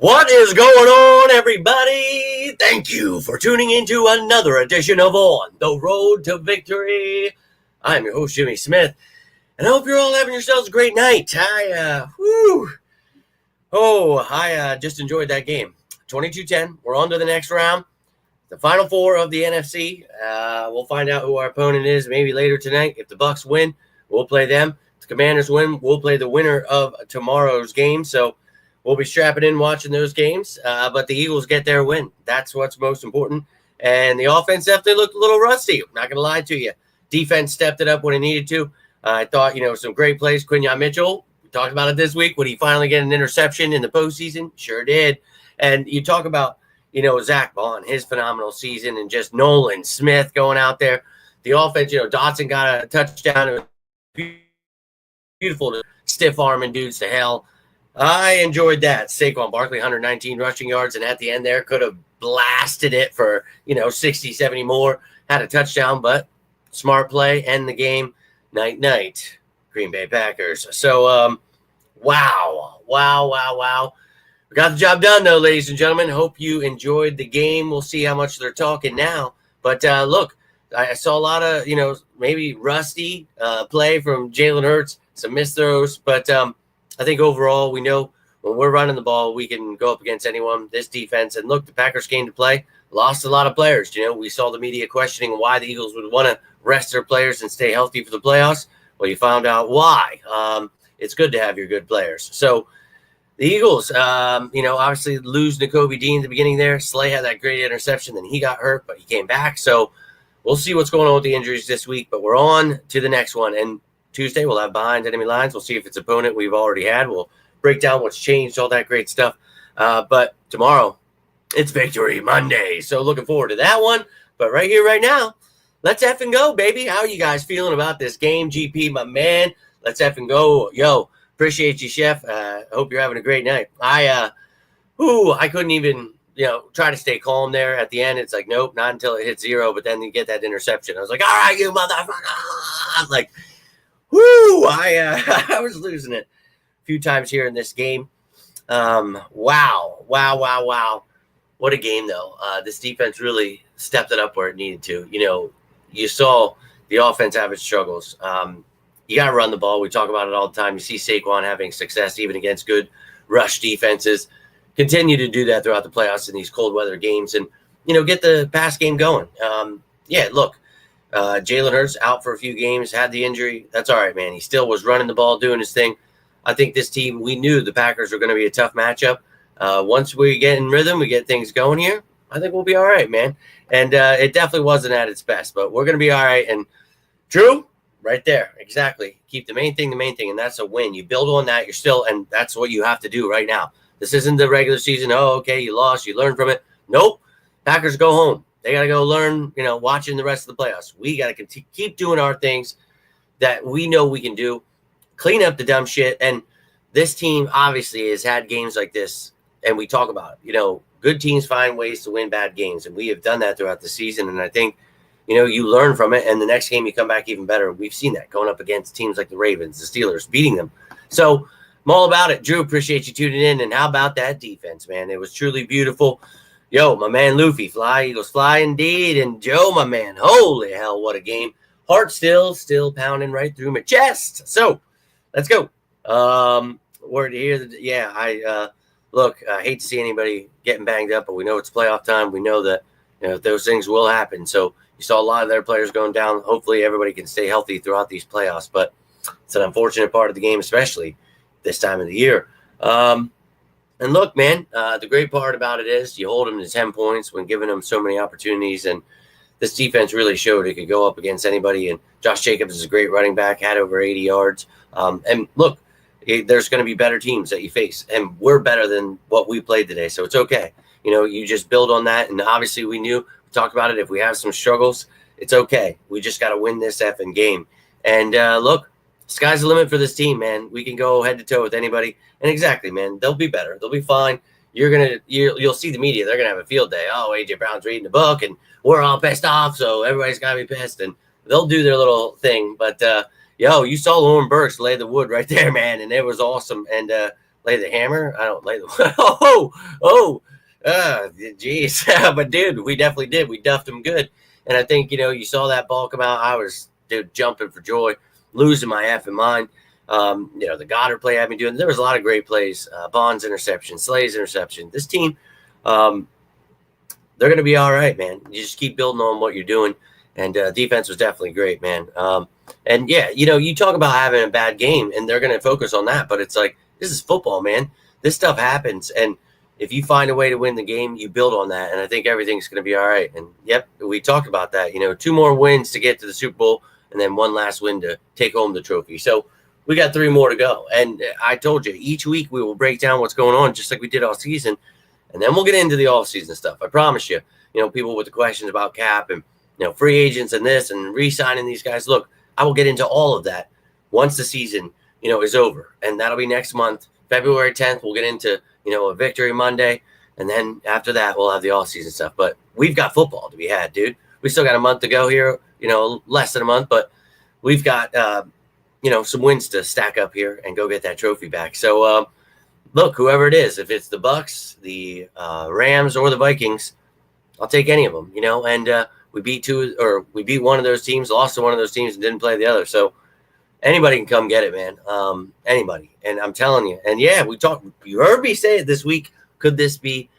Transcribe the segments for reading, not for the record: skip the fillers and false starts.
What is going on, everybody? Thank you for tuning into another edition of On the Road to Victory. I'm your host, Jimmy Smith, and I hope you're all having yourselves a great night. I just enjoyed that game. 22-10. We're on to the next round. The final four of the NFC. We'll find out who our opponent is maybe later tonight. If the Bucs win, we'll play them. If the Commanders win, we'll play the winner of tomorrow's game. So we'll be strapping in watching those games. But the Eagles get their win. That's what's most important. And the offense definitely looked a little rusty. I'm not going to lie to you. Defense stepped it up when it needed to. I thought, some great plays. Quinyon Mitchell, we talked about it this week. Would he finally get an interception in the postseason? Sure did. And you talk about, Zach Bond, his phenomenal season, and just Nolan Smith going out there. The offense, Dotson got a touchdown. It was beautiful to stiff arming dudes to hell. I enjoyed that. Saquon Barkley, 119 rushing yards, and at the end there could have blasted it for, 60, 70 more. Had a touchdown, but smart play, end the game. Night, Green Bay Packers. So, wow. We got the job done, though, ladies and gentlemen. Hope you enjoyed the game. We'll see how much they're talking now. But, look, I saw a lot of, maybe rusty play from Jalen Hurts, some missed throws. But I think overall we know when we're running the ball, we can go up against anyone, this defense. And, look, the Packers came to play, lost a lot of players. We saw the media questioning why the Eagles would want to rest their players and stay healthy for the playoffs. Well, you found out why. It's good to have your good players. So, the Eagles, obviously lose Nakobe Dean at the beginning there. Slay had that great interception, then he got hurt, but he came back. So we'll see what's going on with the injuries this week, but we're on to the next one. And Tuesday we'll have Behind Enemy Lines. We'll see if it's opponent we've already had. We'll break down what's changed, all that great stuff. But tomorrow, it's Victory Monday. So looking forward to that one. But right here, right now, let's effing go, baby. How are you guys feeling about this game, GP, my man? Let's effing go. Yo. Appreciate you, Chef. Hope you're having a great night. I couldn't even, try to stay calm there at the end. It's like, nope, not until it hits zero. But then you get that interception. I was like, all right, you motherfucker. I'm like, whoo, I was losing it a few times here in this game. Wow. What a game, though. This defense really stepped it up where it needed to. You saw the offense have its struggles. You got to run the ball. We talk about it all the time. You see Saquon having success even against good rush defenses. Continue to do that throughout the playoffs in these cold weather games and, get the pass game going. Jalen Hurts out for a few games, had the injury. That's all right, man. He still was running the ball, doing his thing. I think this team, we knew the Packers were going to be a tough matchup. Once we get in rhythm, we get things going here, I think we'll be all right, man. And it definitely wasn't at its best, but we're going to be all right. And Drew, right there. Exactly. Keep the main thing, and that's a win. You build on that. And that's what you have to do right now. This isn't the regular season. Oh, okay, you lost. You learned from it. Nope. Packers go home. They got to go learn, watching the rest of the playoffs. We got to keep doing our things that we know we can do. Clean up the dumb shit. And this team obviously has had games like this, and we talk about it. Good teams find ways to win bad games, and we have done that throughout the season. And I think you learn from it, and the next game you come back even better. We've seen that going up against teams like the Ravens, the Steelers, beating them. So I'm all about it. Drew, appreciate you tuning in. And how about that defense, man? It was truly beautiful. Yo, my man Luffy, fly, Eagles fly indeed. And Joe, my man, holy hell, what a game. Heart still pounding right through my chest. So let's go. Word here. Yeah, I hate to see anybody getting banged up, but we know it's playoff time. We know that those things will happen. So you saw a lot of their players going down. Hopefully everybody can stay healthy throughout these playoffs, but it's an unfortunate part of the game, especially this time of the year. And look, man, the great part about it is you hold them to 10 points when giving them so many opportunities. And this defense really showed it could go up against anybody. And Josh Jacobs is a great running back, had over 80 yards. And look, there's going to be better teams that you face, and we're better than what we played today. So it's okay. You just build on that. And obviously we talked about it. If we have some struggles, it's okay. We just got to win this effing game. And look, sky's the limit for this team, man. We can go head to toe with anybody. And exactly, man, they'll be better. They'll be fine. You'll see the media. They're gonna have a field day. Oh, AJ Brown's reading the book, and we're all pissed off, so everybody's gotta be pissed. And they'll do their little thing. But you saw Lauren Burks lay the wood right there, man, and it was awesome. And lay the hammer. I don't lay the oh geez. But dude, we definitely did. We duffed them good, and I think you saw that ball come out. I was jumping for joy, losing my effing mind. The Goddard play had me doing. There was a lot of great plays. Bond's interception, Slay's interception. This team, they're going to be all right, man. You just keep building on what you're doing, and defense was definitely great, man. And yeah, you talk about having a bad game, and they're going to focus on that, but it's like, this is football, man. This stuff happens, and if you find a way to win the game, you build on that, and I think everything's going to be all right. And yep, we talked about that. 2 more wins to get to the Super Bowl, and then 1 last win to take home the trophy. So we got 3 more to go. And I told you, each week we will break down what's going on, just like we did all season, and then we'll get into the off-season stuff. I promise you. People with the questions about cap and free agents and this and re-signing these guys. Look, I will get into all of that once the season is over, and that'll be next month, February 10th. We'll get into a Victory Monday, and then after that we'll have the off-season stuff. But we've got football to be had, dude. We still got a month to go here, less than a month, but we've got some wins to stack up here and go get that trophy back. So look, whoever it is, if it's the Bucks, the Rams, or the Vikings, I'll take any of them, and we beat one of those teams, lost to one of those teams, and didn't play the other. So anybody can come get it, man. Anybody. And I'm telling you. And yeah, you heard me say it this week. Could this be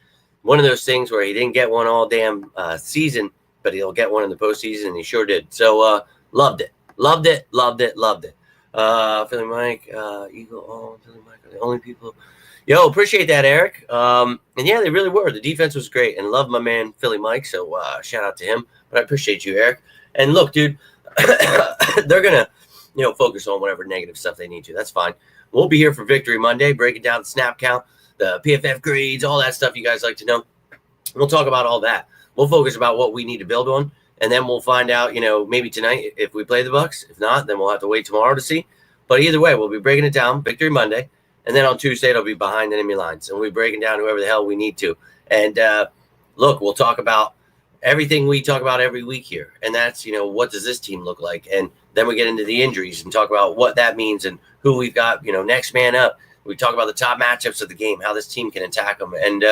one of those things where he didn't get one all damn season, but he'll get one in the postseason? And he sure did. So loved it. Loved it. Philly Mike, Eagle, Philly Mike are the only people. Yo, appreciate that, Eric. And yeah, they really were. The defense was great, and love my man Philly Mike. So shout out to him. But I appreciate you, Eric. And look, dude, they're gonna focus on whatever negative stuff they need to. That's fine. We'll be here for Victory Monday, breaking down the snap count, the PFF grades, all that stuff you guys like to know. We'll talk about all that. We'll focus about what we need to build on, and then we'll find out, maybe tonight if we play the Bucks. If not, then we'll have to wait tomorrow to see. But either way, we'll be breaking it down, Victory Monday, and then on Tuesday it'll be behind enemy lines, and we'll be breaking down whoever the hell we need to. And look, we'll talk about everything we talk about every week here, and that's what does this team look like, and then we get into the injuries and talk about what that means and who we've got next man up. We talk about the top matchups of the game, how this team can attack them, and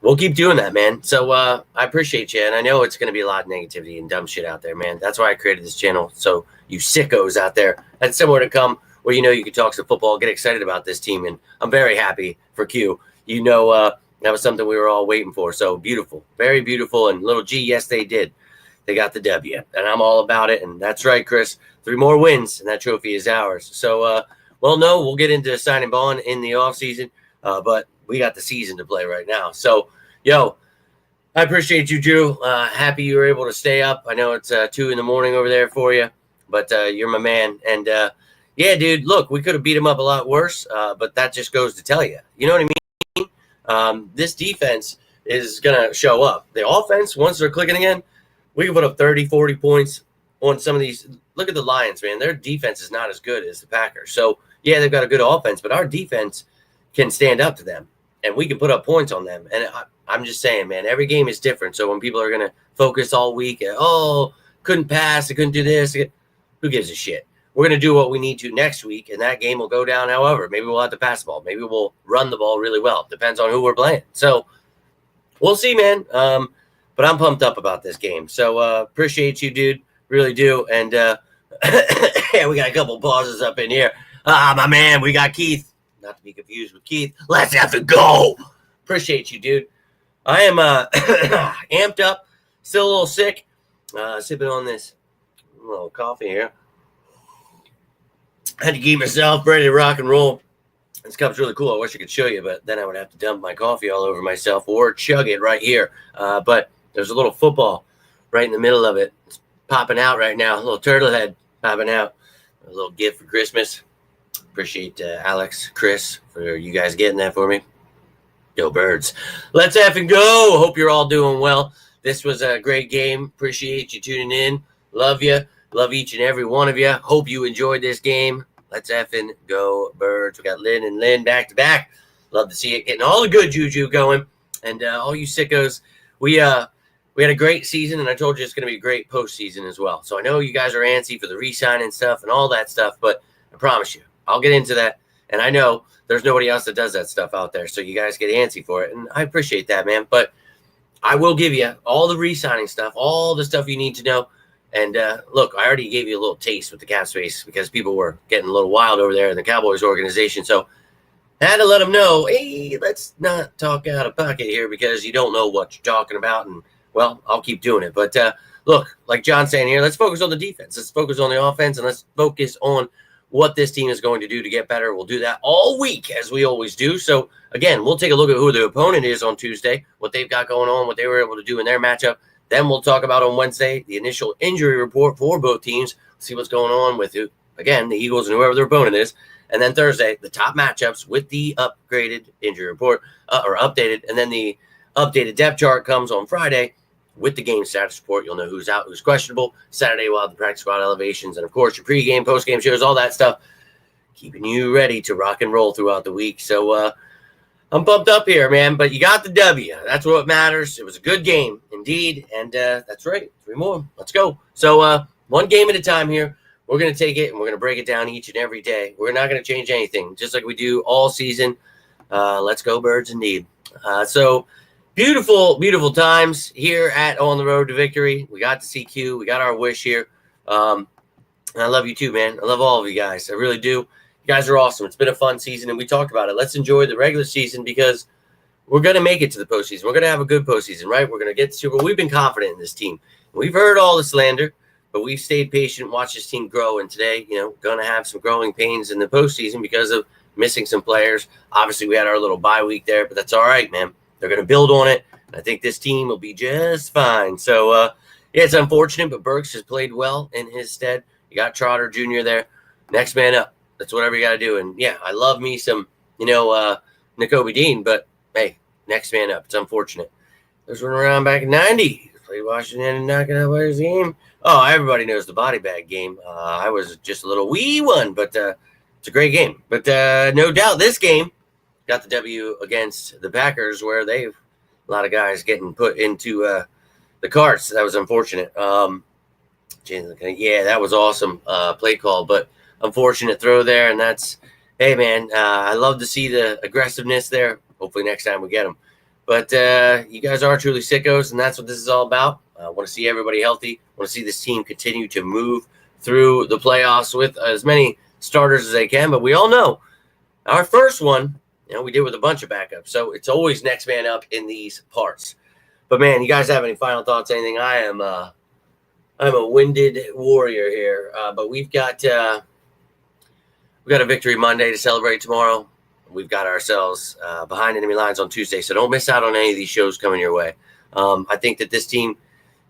we'll keep doing that, man. So I appreciate you, and I know it's going to be a lot of negativity and dumb shit out there, man. That's why I created this channel, so you sickos out there had somewhere to come where you can talk some football, get excited about this team, and I'm very happy for Q. That was something we were all waiting for. So beautiful, very beautiful. And little G, yes, they did. They got the W, and I'm all about it. And that's right, Chris. 3 more wins, and that trophy is ours. So, we'll get into signing Bond in the offseason, but we got the season to play right now. So, yo, I appreciate you, Drew. Happy you were able to stay up. I know it's 2 a.m. over there for you, but you're my man. And, yeah, dude, look, we could have beat him up a lot worse, but that just goes to tell you. You know what I mean? This defense is going to show up. The offense, once they're clicking again, we can put up 30, 40 points on some of these. Look at the Lions, man. Their defense is not as good as the Packers. So, yeah, they've got a good offense, but our defense can stand up to them, and we can put up points on them. And I'm just saying, man, every game is different. So when people are going to focus all week, couldn't pass, I couldn't do this, who gives a shit? We're going to do what we need to next week, and that game will go down however. Maybe we'll have to pass the ball. Maybe we'll run the ball really well. Depends on who we're playing. So we'll see, man. But I'm pumped up about this game. So appreciate you, dude. Really do. And yeah, we got a couple pauses up in here. My man, we got Keith. Not to be confused with Keith. Let's have to go. Appreciate you, dude. I am amped up. Still a little sick. Sipping on this little coffee here. I had to keep myself ready to rock and roll. This cup's really cool. I wish I could show you, but then I would have to dump my coffee all over myself or chug it right here. But there's a little football right in the middle of it. It's popping out right now. A little turtle head popping out. A little gift for Christmas. Appreciate Alex, Chris, for you guys getting that for me. Go Birds. Let's effing go. Hope you're all doing well. This was a great game. Appreciate you tuning in. Love you. Love each and every one of you. Hope you enjoyed this game. Let's effing go Birds. We got Lynn and Lynn back to back. Love to see it getting all the good juju going. And all you sickos, we had a great season, and I told you it's going to be a great postseason as well. So I know you guys are antsy for the re-signing stuff and all that stuff, but I promise you, I'll get into that And I know there's nobody else that does that stuff out there. So you guys get antsy for it. And I appreciate that, man. But I will give you all the re-signing stuff, all the stuff you need to know. And look, I already gave you a little taste with the cap space because people were getting a little wild over there in the Cowboys organization. So I had to let them know, hey, let's not talk out of pocket here because you don't know what you're talking about. And, well, I'll keep doing it. But, look, like John's saying here, let's focus on the defense. Let's focus on the offense, and let's focus on what this team is going to do to get better. We'll do that all week, as we always do. So, again, we'll take a look at who the opponent is on Tuesday, what they've got going on, what they were able to do in their matchup. Then we'll talk about on Wednesday the initial injury report for both teams, see what's going on with, again, the Eagles and whoever their opponent is. And then Thursday, the top matchups with the upgraded injury report, or updated. And then the updated depth chart comes on Friday with the game status report. You'll know who's out, who's questionable. Saturday, we'll have the practice squad elevations. And, of course, your pregame, postgame shows, all that stuff, keeping you ready to rock and roll throughout the week. So I'm pumped up here, man. But you got the W. That's what matters. It was a good game, indeed. And that's right. 3 more. Let's go. So one game at a time here. We're going to take it, and we're going to break it down each and every day. We're not going to change anything, just like we do all season. Let's go, Birds, indeed. So beautiful, beautiful times here at On the Road to Victory. We got to see Q. We got our wish here. I love you too, man. I love all of you guys. I really do. You guys are awesome. It's been a fun season, and we talked about it. Let's enjoy the regular season because we're going to make it to the postseason. We're going to have a good postseason, right? We're going to get to Super Bowl. We've been confident in this team. We've heard all the slander, but we've stayed patient, watched this team grow. And today, going to have some growing pains in the postseason because of missing some players. Obviously, we had our little bye week there, but that's all right, man. They're going to build on it. I think this team will be just fine. So, yeah, it's unfortunate, but Burks has played well in his stead. You got Trotter Jr. there. Next man up. That's whatever you got to do. And, yeah, I love me some, Nakobe Dean, but, hey, next man up. It's unfortunate. There's running around back in 90. Played Washington and not going to play his game. Oh, everybody knows the body bag game. I was just a little wee one, but it's a great game. But no doubt this game got the W against the Packers where a lot of guys getting put into the carts. That was unfortunate. Yeah, that was awesome play call, but unfortunate throw there. And that's, hey, man, I love to see the aggressiveness there. Hopefully next time we get them. But you guys are truly sickos, and that's what this is all about. I want to see everybody healthy. I want to see this team continue to move through the playoffs with as many starters as they can. But we all know our first one, we did with a bunch of backups. So it's always next man up in these parts. But, man, you guys have any final thoughts, anything? I'm a winded warrior here. But we've got a Victory Monday to celebrate tomorrow. We've got ourselves behind enemy lines on Tuesday. So don't miss out on any of these shows coming your way. I think that this team,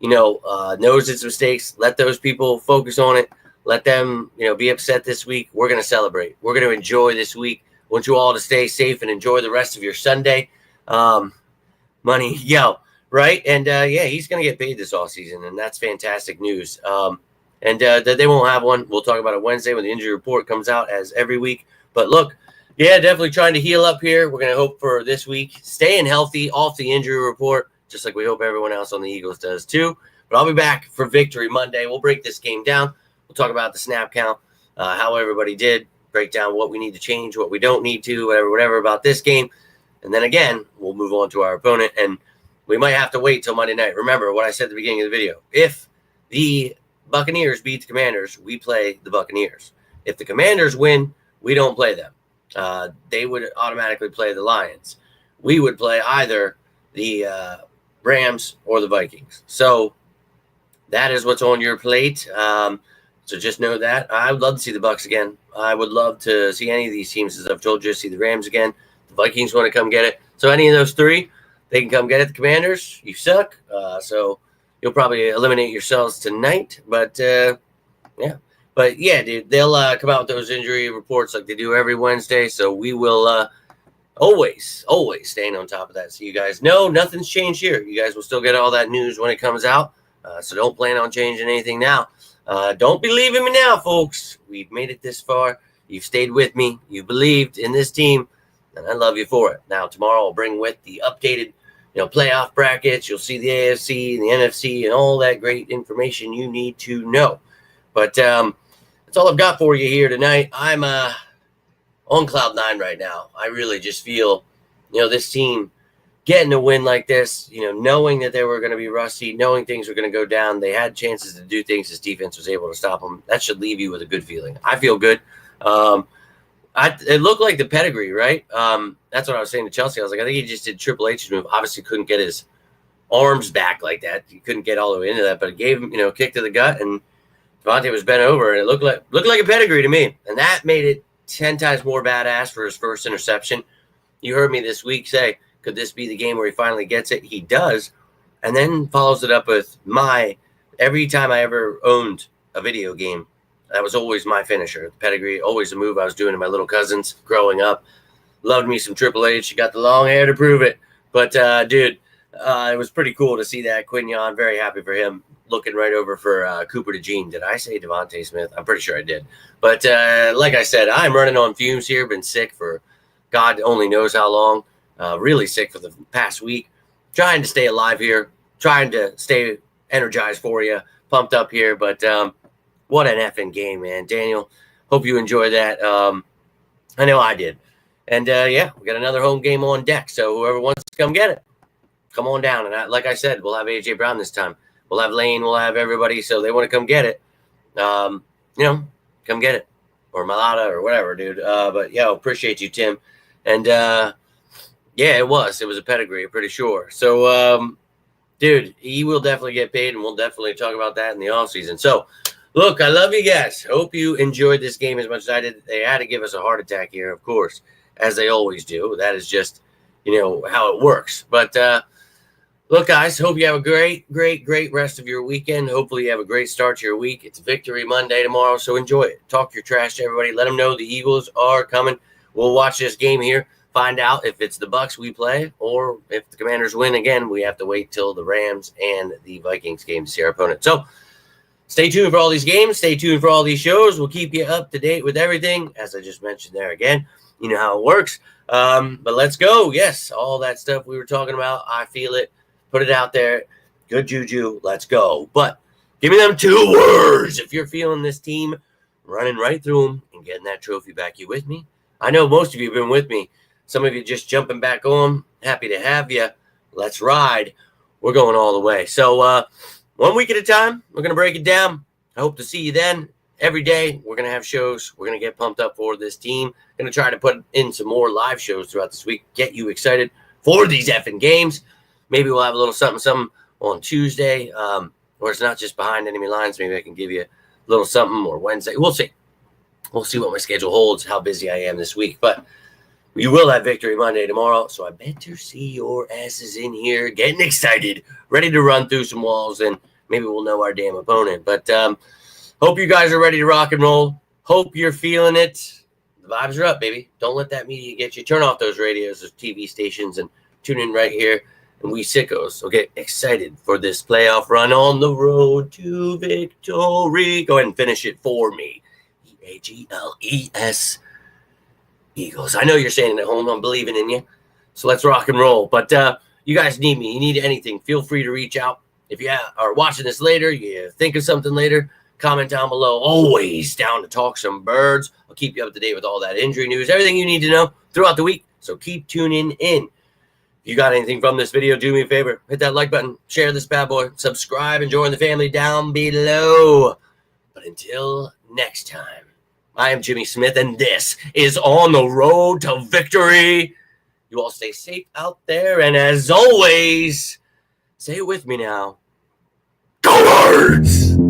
knows its mistakes. Let those people focus on it. Let them, be upset this week. We're going to celebrate. We're going to enjoy this week. I want you all to stay safe and enjoy the rest of your Sunday. Money, right? And, he's going to get paid this offseason, and that's fantastic news. And they won't have one. We'll talk about it Wednesday when the injury report comes out as every week. But, look, yeah, definitely trying to heal up here. We're going to hope for this week. Staying healthy off the injury report, just like we hope everyone else on the Eagles does too. But I'll be back for Victory Monday. We'll break this game down. We'll talk about the snap count, how everybody did, break down what we need to change, what we don't need to, whatever about this game. And then again, we'll move on to our opponent. And we might have to wait till Monday night. Remember what I said at the beginning of the video. If the Buccaneers beat the Commanders, we play the Buccaneers. If the Commanders win, we don't play them. They would automatically play the Lions. We would play either the Rams or the Vikings. So that is what's on your plate. So just know that. I would love to see the Bucs again. I would love to see any of these teams, as I've told you, see the Rams again. The Vikings want to come get it. So any of those three, they can come get it. The Commanders, you suck. So you'll probably eliminate yourselves tonight. But, yeah. But, yeah, dude, they'll come out with those injury reports like they do every Wednesday. So we will always staying on top of that. So you guys know nothing's changed here. You guys will still get all that news when it comes out. So don't plan on changing anything now. Don't be leaving me now, folks. We've made it this far. You've stayed with me. You believed in this team, and I love you for it. Now, tomorrow I'll bring with the updated playoff brackets. You'll see the AFC and the NFC and all that great information you need to know. But that's all I've got for you here tonight. I'm on cloud nine right now. I really just feel, this team getting a win like this, knowing that they were going to be rusty, knowing things were going to go down. They had chances to do things. This defense was able to stop them. That should leave you with a good feeling. I feel good. It looked like the pedigree, right? That's what I was saying to Chelsea. I was like, I think he just did Triple H's move. Obviously couldn't get his arms back like that. He couldn't get all the way into that, but it gave him, a kick to the gut, and Devontae was bent over, and it looked like a pedigree to me. And that made it 10 times more badass for his first interception. You heard me this week say, could this be the game where he finally gets it? He does, and then follows it up with every time I ever owned a video game, that was always my finisher. The pedigree, always a move I was doing to my little cousins growing up. Loved me some Triple H. She got the long hair to prove it. But, dude, it was pretty cool to see that. Quignon, very happy for him. Looking right over for Cooper DeJean. Did I say Devontae Smith? I'm pretty sure I did. But like I said, I'm running on fumes here. Been sick for God only knows how long. Really sick for the past week. Trying to stay alive here. Trying to stay energized for you. Pumped up here. But what an effing game, man. Daniel, hope you enjoy that. I know I did. And, we got another home game on deck. So whoever wants to come get it, come on down. And like I said, we'll have A.J. Brown this time. We'll have Lane. We'll have everybody. So they want to come get it. Come get it. Or Malata or whatever, dude. But, appreciate you, Tim. And, it was a pedigree, I'm pretty sure. So, dude, he will definitely get paid, and we'll definitely talk about that in the offseason. So, look, I love you guys. Hope you enjoyed this game as much as I did. They had to give us a heart attack here, of course, as they always do. That is just, how it works. But, look, guys, hope you have a great, great, great rest of your weekend. Hopefully you have a great start to your week. It's Victory Monday tomorrow, so enjoy it. Talk your trash to everybody. Let them know the Eagles are coming. We'll watch this game here, find out if it's the Bucs we play or if the Commanders win again. We have to wait till the Rams and the Vikings game to see our opponent. So stay tuned for all these games. Stay tuned for all these shows. We'll keep you up to date with everything, as I just mentioned there again. You know how it works. But let's go. Yes, all that stuff we were talking about, I feel it. Put it out there. Good juju. Let's go. But give me them 2 words. If you're feeling this team running right through them and getting that trophy back, you with me? I know most of you have been with me. Some of you just jumping back on. Happy to have you. Let's ride. We're going all the way. So 1 week at a time, we're going to break it down. I hope to see you then. Every day, we're going to have shows. We're going to get pumped up for this team. Going to try to put in some more live shows throughout this week. Get you excited for these effing games. Maybe we'll have a little something on Tuesday, where it's not just behind enemy lines. Maybe I can give you a little something, or Wednesday. We'll see. We'll see what my schedule holds, how busy I am this week. But you will have Victory Monday tomorrow, so I better see your asses in here getting excited, ready to run through some walls, and maybe we'll know our damn opponent. But hope you guys are ready to rock and roll. Hope you're feeling it. The vibes are up, baby. Don't let that media get you. Turn off those radios, those TV stations, and tune in right here. And we sickos will get excited for this playoff run on the road to victory. Go ahead and finish it for me. Eagles. Eagles. I know you're saying it at home. I'm believing in you. So let's rock and roll. But you guys need me. You need anything, feel free to reach out. If you are watching this later, you think of something later, comment down below. Always down to talk some birds. I'll keep you up to date with all that injury news, everything you need to know throughout the week. So keep tuning in. If you got anything from this video, do me a favor. Hit that like button. Share this bad boy. Subscribe and join the family down below. But until next time, I am Jimmy Smith, and this is On the Road to Victory. You all stay safe out there, and as always, say it with me now. Go Birds!